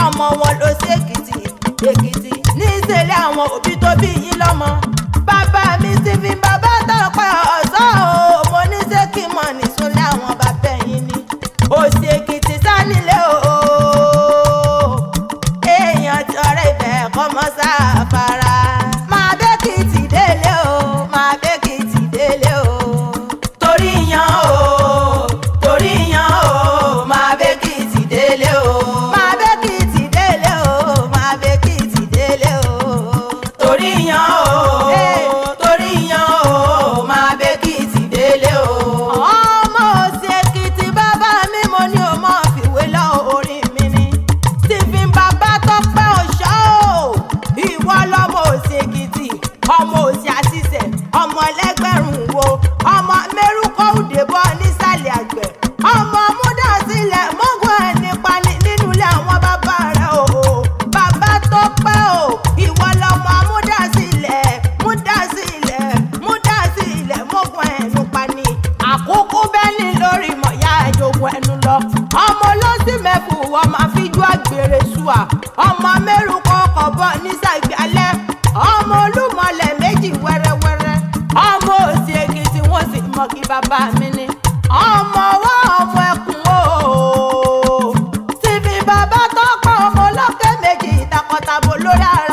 ọmọ wọn ló sí Èkìtì ní ìṣẹ̀lẹ̀ àwọn òbí tó bí yín lọ́mọ. Bàbá mi Stephen bàbá Tọ́pẹ́ ọ̀sán o, mo ní ṣé kí mọ̀ nìṣúlẹ̀ àwọn bàbá yín ni. Òsì Èkìtì sánilé o, èèyàn tí ọ̀rẹ́ ibẹ̀ kọ́ mọ́ sáfara. Máa b'Èkìtì délé o, máa b'Èkìtì délé o. Torí yan o, torí yan o, máa b'Èkìtì délé o. Máa b'Èkìtì délé o, máa b'Èkìtì délé o. Torí yan o, torí yan o, máa b'Èkìtì délé o. Ọmọ Òsì Èkìtì bàbá mi mo ní o mọ̀ fìwé lọ orí mi ni. Stephen bàbá Tọ́pẹ́ ọ̀ṣọ́ o, ìwọ lọmọ Òsì Èkìtì, ọmọ Òsì àṣìṣe, ọmọ ẹlẹ́gbẹ̀rún wo, ọmọ mẹ́rùkọ́ òdèbọ̀ nísàlẹ̀ àgbẹ̀, ọmọ múdàsílẹ̀ mọ́gùn ẹ̀ nípa nínú ilé àwọn bàbá rẹ̀ o. Bàbá Tọ́pẹ́ o, ìwọ lọmọ múdàsílẹ̀ mọ́gùn ẹ̀ nípa ní. Àkókò bẹ́ẹ̀ni lórí mọ̀yá ẹ̀jọ̀gùn ẹnu lọ. Ọmọ olóṣì mẹ́fù ọmọ àfijú àgbèrè ṣùà, ọmọ mẹ́rùkọ́ kọ̀bọ̀ nísàgbẹ̀ alẹ́, ọmọ olúmọlẹ̀ méjì wẹ́rẹ́wẹ́rẹ́, ọmọ Òsì Èkìtì wọ́n sì mọ̀ kí bàbá mi ni. Ọmọ wa ọmọ ẹkùn o, Stephen bàbá Tọ́pẹ́ ọmọ ọlọ́kẹ́ méjì takọtabo lórí ara.